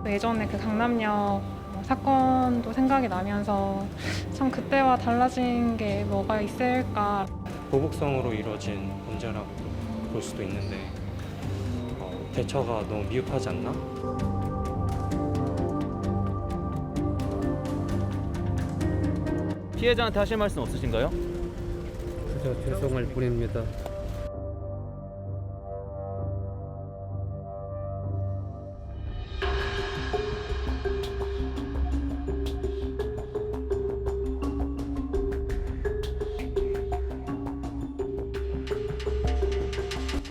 예전에 그 강남역 사건도 생각이 나면서 참 그때와 달라진 게 뭐가 있을까. 보복성으로 이루어진 범죄라고도 볼 수도 있는데 대처가 너무 미흡하지 않나? 피해자한테 하실 말씀 없으신가요? 그저 죄송을 보냅니다.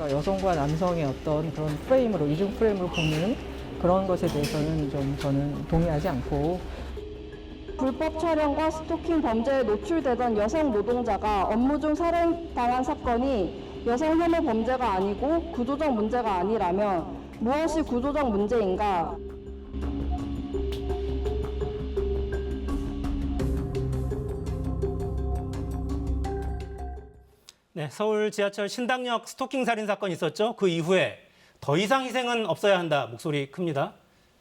여성과 남성의 어떤 그런 프레임으로, 이중 프레임으로 보는 그런 것에 대해서는 좀 저는 동의하지 않고, 불법 촬영과 스토킹 범죄에 노출되던 여성 노동자가 업무 중 살해당한 사건이 여성 혐오 범죄가 아니고 구조적 문제가 아니라면 무엇이 구조적 문제인가? 네, 서울 지하철 신당역 스토킹 살인 사건이 있었죠. 그 이후에 더 이상 희생은 없어야 한다 목소리 큽니다.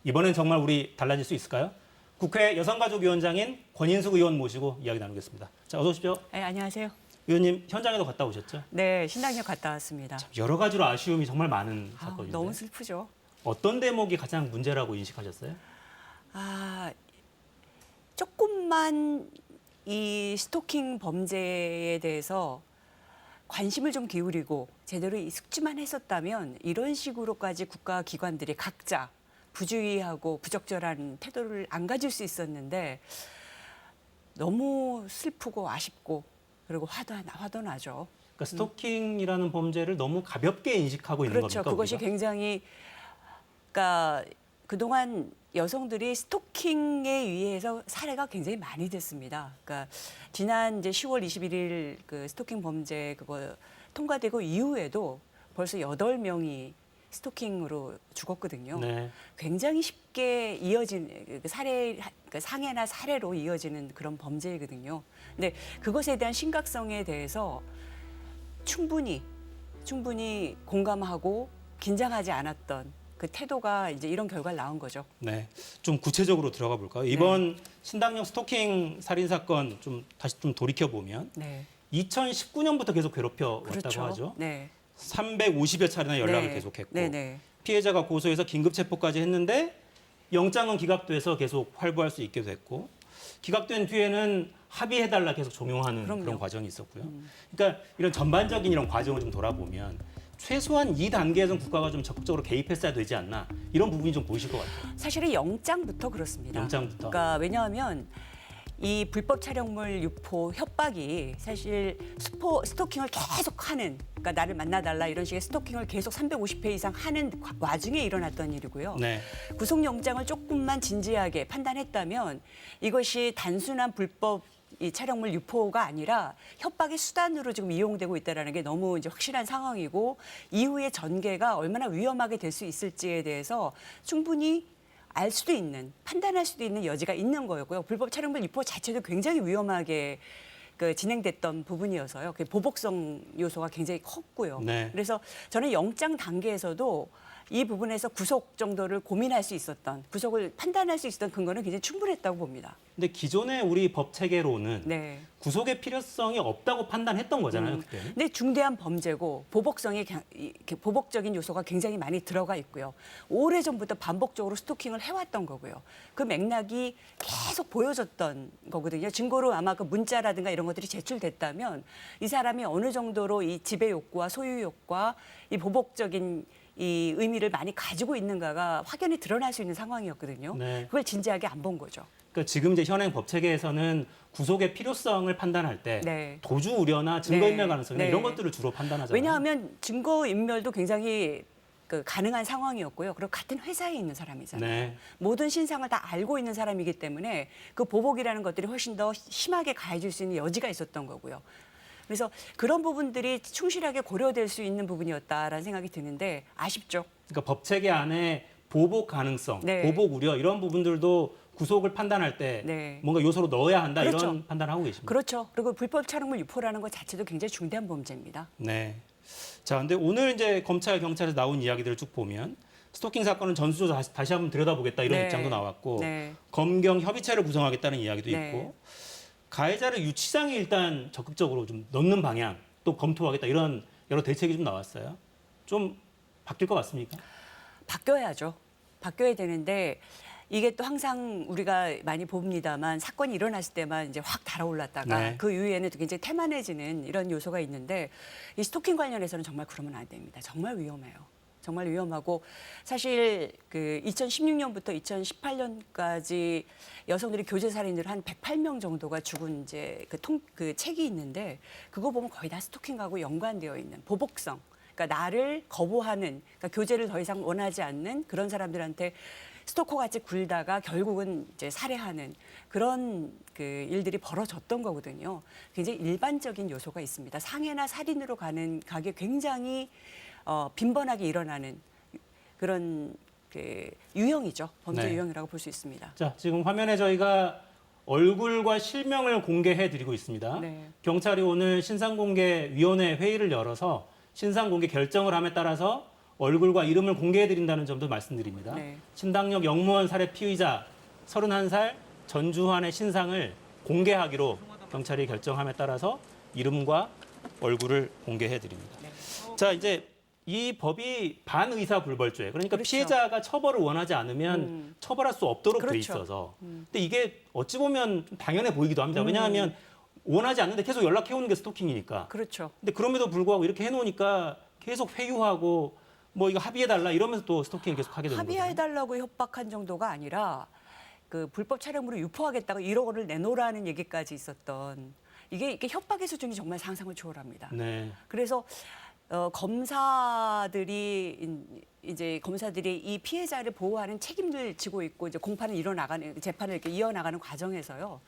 이번엔 정말 우리 달라질 수 있을까요? 국회 여성가족위원장인 권인숙 의원 모시고 이야기 나누겠습니다. 자, 어서 오십시오. 네, 안녕하세요. 의원님 현장에도 갔다 오셨죠? 네, 신당역 갔다 왔습니다. 여러 가지로 아쉬움이 정말 많은 사건인데 너무 슬프죠. 어떤 대목이 가장 문제라고 인식하셨어요? 조금만 이 스토킹 범죄에 대해서 관심을 좀 기울이고 제대로 숙지만 했었다면 이런 식으로까지 국가기관들이 각자 부주의하고 부적절한 태도를 안 가질 수 있었는데 너무 슬프고 아쉽고 그리고 화도 나죠. 그러니까 스토킹이라는 범죄를 너무 가볍게 인식하고 있는 그렇죠. 겁니까? 그것이 우리가? 굉장히 그러니까 그동안 여성들이 스토킹에 의해서 살해가 굉장히 많이 됐습니다. 그러니까 지난 이제 10월 21일 그 스토킹 범죄 그거 통과되고 이후에도 벌써 8명이 스토킹으로 죽었거든요. 네. 굉장히 쉽게 이어진 상해나 살해로 이어지는 그런 범죄이거든요. 근데 그것에 대한 심각성에 대해서 충분히 공감하고 긴장하지 않았던 그 태도가 이제 이런 결과를 낳은 거죠. 네, 좀 구체적으로 들어가 볼까요? 이번 신당역 스토킹 살인 사건 다시 돌이켜 보면 2019년부터 계속 괴롭혀 그렇죠. 왔다고 하죠. 네. 350여 차례나 연락을 계속했고 네네. 피해자가 고소해서 긴급 체포까지 했는데 영장은 기각돼서 계속 활보할 수 있게 됐고 기각된 뒤에는 합의해달라 계속 종용하는 그런 과정이 있었고요. 그러니까 이런 전반적인 이런 과정을 좀 돌아보면 최소한 이 단계에서는 국가가 좀 적극적으로 개입했어야 되지 않나 이런 부분이 좀 보이실 것 같아요. 사실은 영장부터 그렇습니다. 영장부터. 그러니까 왜냐하면 이 불법 촬영물 유포 협박이 사실 스토킹을 계속하는 그러니까 나를 만나달라 이런 식의 스토킹을 계속 350회 이상 하는 와중에 일어났던 일이고요. 네. 구속영장을 조금만 진지하게 판단했다면 이것이 단순한 불법 이 촬영물 유포가 아니라 협박의 수단으로 지금 이용되고 있다는 게 너무 이제 확실한 상황이고 이후의 전개가 얼마나 위험하게 될 수 있을지에 대해서 충분히 알 수도 있는 판단할 수도 있는 여지가 있는 거였고요. 불법 촬영물 유포 자체도 굉장히 위험하게 진행됐던 부분이어서요. 그 보복성 요소가 굉장히 컸고요. 네. 그래서 저는 영장 단계에서도 이 부분에서 구속 정도를 고민할 수 있었던 구속을 판단할 수 있었던 근거는 굉장히 충분했다고 봅니다. 근데 기존의 우리 법 체계로는 네. 구속의 필요성이 없다고 판단했던 거잖아요, 그때는. 근데 중대한 범죄고 보복적인 요소가 굉장히 많이 들어가 있고요. 오래전부터 반복적으로 스토킹을 해왔던 거고요. 그 맥락이 계속 보여졌던 거거든요. 증거로 아마 그 문자라든가 이런 것들이 제출됐다면 이 사람이 어느 정도로 이 지배 욕구와 소유 욕구와 이 보복적인 이 의미를 많이 가지고 있는가가 확연히 드러날 수 있는 상황이었거든요. 네. 그걸 진지하게 안 본 거죠. 그러니까 지금 이제 현행 법 체계에서는 구속의 필요성을 판단할 때 네. 도주 우려나 증거인멸 네. 가능성 네. 이런 것들을 주로 판단하잖아요. 왜냐하면 증거인멸도 굉장히 가능한 상황이었고요. 그리고 같은 회사에 있는 사람이잖아요. 네. 모든 신상을 다 알고 있는 사람이기 때문에 그 보복이라는 것들이 훨씬 더 심하게 가해질 수 있는 여지가 있었던 거고요. 그래서 그런 부분들이 충실하게 고려될 수 있는 부분이었다라는 생각이 드는데 아쉽죠. 그러니까 법 체계 안에 보복 가능성, 네. 보복 우려 이런 부분들도 구속을 판단할 때 네. 뭔가 요소로 넣어야 한다 그렇죠. 이런 판단을 하고 계십니다. 그렇죠. 그리고 불법 촬영물 유포라는 것 자체도 굉장히 중대한 범죄입니다. 네. 자, 근데 오늘 이제 검찰, 경찰에서 나온 이야기들을 쭉 보면 스토킹 사건은 전수조사 다시 한번 들여다보겠다 이런 네. 입장도 나왔고 네. 검경 협의체를 구성하겠다는 이야기도 네. 있고 가해자를 유치장에 일단 적극적으로 좀 넣는 방향 또 검토하겠다 이런 여러 대책이 좀 나왔어요. 좀 바뀔 것 같습니까? 바뀌어야죠. 바뀌어야 되는데 이게 또 항상 우리가 많이 봅니다만 사건이 일어났을 때만 이제 확 달아올랐다가 네. 그 이후에는 또 굉장히 태만해지는 이런 요소가 있는데 이 스토킹 관련해서는 정말 그러면 안 됩니다. 정말 위험해요. 정말 위험하고 사실 그 2016년부터 2018년까지 여성들이 교제 살인으로 한 108명 정도가 죽은 이제 그 책이 있는데 그거 보면 거의 다 스토킹하고 연관되어 있는 보복성. 그러니까 나를 거부하는, 그러니까 교제를 더 이상 원하지 않는 그런 사람들한테 스토커같이 굴다가 결국은 이제 살해하는 그런 그 일들이 벌어졌던 거거든요. 굉장히 일반적인 요소가 있습니다. 상해나 살인으로 가게 굉장히 빈번하게 일어나는 그런 그 유형이죠. 범죄 네. 유형이라고 볼 수 있습니다. 자, 지금 화면에 저희가 얼굴과 실명을 공개해 드리고 있습니다. 네. 경찰이 오늘 신상공개위원회 회의를 열어서 신상공개 결정을 함에 따라서 얼굴과 이름을 공개해 드린다는 점도 말씀드립니다. 네. 신당역 영무원 살해 피의자 31살 전주환의 신상을 공개하기로 경찰이 결정함에 따라서 이름과 얼굴을 공개해 드립니다. 네. 자, 이제 이 법이 반의사불벌죄, 그러니까 그렇죠. 피해자가 처벌을 원하지 않으면 처벌할 수 없도록 돼 그렇죠. 있어서 근데 이게 어찌 보면 좀 당연해 보이기도 합니다. 왜냐하면 원하지 않는데 계속 연락해오는 게 스토킹이니까. 그렇죠. 근데 그럼에도 불구하고 이렇게 해놓으니까 계속 회유하고 뭐 이거 합의해달라 이러면서 또 스토킹을 계속 하게 되는 거죠. 합의해달라고 협박한 정도가 아니라 그 불법 촬영물을 유포하겠다고 1억 원을 내놓으라는 얘기까지 있었던 이게 협박의 수준이 정말 상상을 초월합니다. 네. 그래서 검사들이 이 피해자를 보호하는 책임을 지고 있고 이제 공판을 이뤄나가는 재판을 이렇게 이어나가는 과정에서요.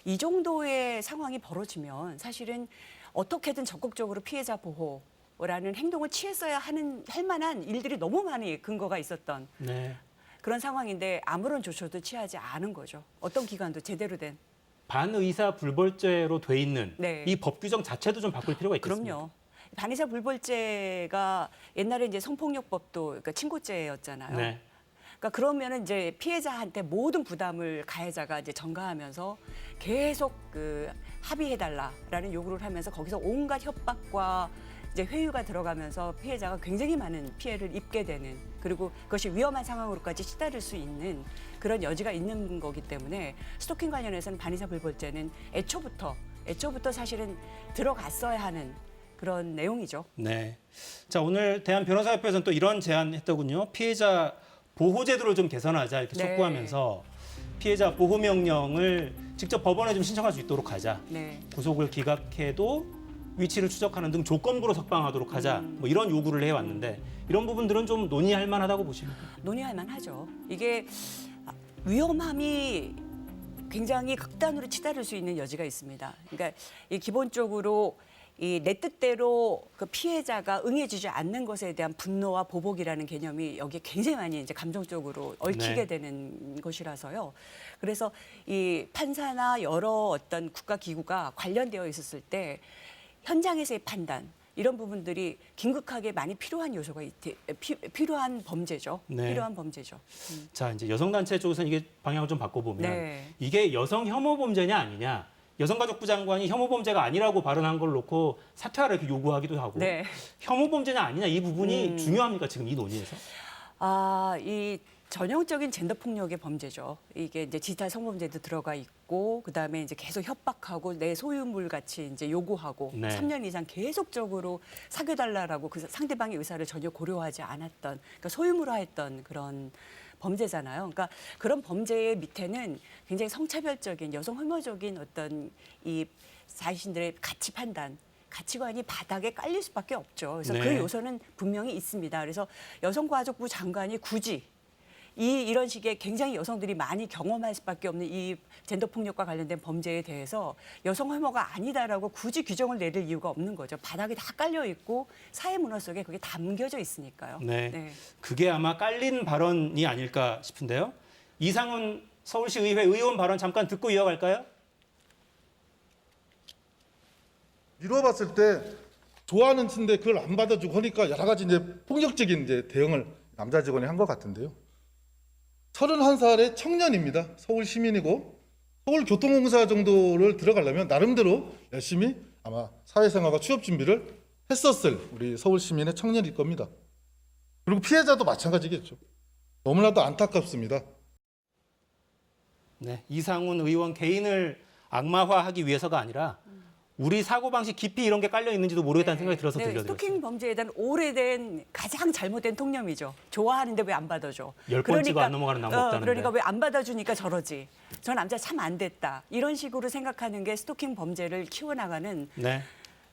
이 정도의 상황이 벌어지면 사실은 어떻게든 적극적으로 피해자 보호라는 행동을 취했어야 할 만한 일들이 너무 많이 근거가 있었던 네. 그런 상황인데 아무런 조처도 취하지 않은 거죠. 어떤 기관도 제대로 된. 반의사불벌죄로 돼 있는 네. 이 법 규정 자체도 좀 바꿀 필요가 있겠습니다. 그럼요. 반의사 불벌죄가 옛날에 이제 성폭력법도 그러니까 친고죄였잖아요. 네. 그러니까 그러면은 이제 피해자한테 모든 부담을 가해자가 이제 전가하면서 계속 그 합의해달라라는 요구를 하면서 거기서 온갖 협박과 이제 회유가 들어가면서 피해자가 굉장히 많은 피해를 입게 되는 그리고 그것이 위험한 상황으로까지 치달을 수 있는 그런 여지가 있는 거기 때문에 스토킹 관련해서는 반의사 불벌죄는 애초부터 사실은 들어갔어야 하는 그런 내용이죠. 네. 자, 오늘 대한변호사협회에서는 또 이런 제안했더군요. 피해자 보호 제도를 좀 개선하자 이렇게 네. 촉구하면서 피해자 보호 명령을 직접 법원에 좀 신청할 수 있도록 하자. 네. 구속을 기각해도 위치를 추적하는 등 조건부로 석방하도록 하자. 뭐 이런 요구를 해왔는데 이런 부분들은 좀 논의할 만하다고 보십니까? 논의할 만하죠. 이게 위험함이 굉장히 극단으로 치달을 수 있는 여지가 있습니다. 그러니까 이 기본적으로 내 뜻대로 그 피해자가 응해주지 않는 것에 대한 분노와 보복이라는 개념이 여기에 굉장히 많이 이제 감정적으로 얽히게 네. 되는 것이라서요. 그래서 이 판사나 여러 어떤 국가 기구가 관련되어 있었을 때 현장에서의 판단 이런 부분들이 긴급하게 많이 필요한 요소가 필요한 범죄죠. 네. 필요한 범죄죠. 자, 이제 여성단체 쪽에서는 이게 방향을 좀 바꿔보면 네. 이게 여성 혐오 범죄냐 아니냐. 여성가족부 장관이 혐오 범죄가 아니라고 발언한 걸 놓고 사퇴하라 이렇게 요구하기도 하고 네. 혐오 범죄냐 아니냐 이 부분이 중요합니까 지금 이 논의에서? 이 전형적인 젠더 폭력의 범죄죠. 이게 이제 디지털 성범죄도 들어가 있고 그다음에 이제 계속 협박하고 내 소유물 같이 이제 요구하고 네. 3년 이상 계속적으로 사귀어 달라라고 그 상대방의 의사를 전혀 고려하지 않았던 그러니까 소유물화했던 그런 범죄잖아요. 그러니까 그런 범죄의 밑에는 굉장히 성차별적인 여성 혐오적인 어떤 이 자신들의 가치 판단 가치관이 바닥에 깔릴 수밖에 없죠. 그래서 네. 그 요소는 분명히 있습니다. 그래서 여성가족부 장관이 굳이 이런 식의 굉장히 여성들이 많이 경험할 수밖에 없는 이 젠더 폭력과 관련된 범죄에 대해서 여성 혐오가 아니다라고 굳이 규정을 내릴 이유가 없는 거죠. 바닥에 다 깔려 있고 사회 문화 속에 그게 담겨져 있으니까요. 네. 그게 아마 깔린 발언이 아닐까 싶은데요. 이상훈 서울시의회 의원 발언 잠깐 듣고 이어갈까요? 미뤄봤을 때 좋아하는 친데 그걸 안 받아주고 하니까 여러 가지 이제 폭력적인 이제 대응을 남자 직원이 한 것 같은데요. 31살의 청년입니다. 서울 시민이고 서울교통공사 정도를 들어가려면 나름대로 열심히 아마 사회생활과 취업 준비를 했었을 우리 서울 시민의 청년일 겁니다. 그리고 피해자도 마찬가지겠죠. 너무나도 안타깝습니다. 네, 이상훈 의원 개인을 악마화하기 위해서가 아니라 우리 사고방식 깊이 이런 게 깔려 있는지도 모르겠다는 생각이 들어서 들려드렸어요. 스토킹 범죄에 대한 오래된 가장 잘못된 통념이죠. 좋아하는데 왜 안 받아줘? 10번 찍어 안 넘어가는 나무 없다는데. 그러니까 왜 안 받아주니까 저러지. 저 남자 참 안 됐다. 이런 식으로 생각하는 게 스토킹 범죄를 키워나가는 네,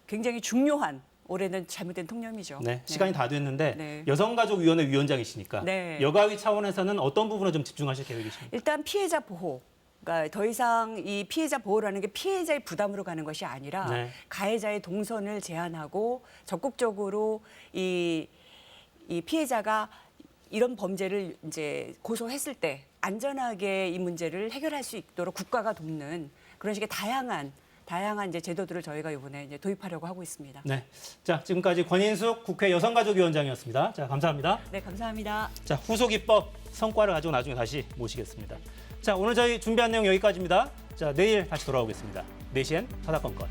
굉장히 중요한 오래된 잘못된 통념이죠. 네, 시간이 다 됐는데 네. 여성가족위원회 위원장이시니까 네. 여가위 차원에서는 어떤 부분에 좀 집중하실 계획이십니까? 일단 피해자 보호. 그러니까 더 이상 이 피해자 보호라는 게 피해자의 부담으로 가는 것이 아니라 네. 가해자의 동선을 제한하고 적극적으로 이 피해자가 이런 범죄를 이제 고소했을 때 안전하게 이 문제를 해결할 수 있도록 국가가 돕는 그런 식의 다양한 이제 제도들을 저희가 이번에 이제 도입하려고 하고 있습니다. 네, 자 지금까지 권인숙 국회 여성가족위원장이었습니다. 자 감사합니다. 네, 감사합니다. 자 후속 입법 성과를 가지고 나중에 다시 모시겠습니다. 자 오늘 저희 준비한 내용 여기까지입니다. 자 내일 다시 돌아오겠습니다. 4시엔 사사건건.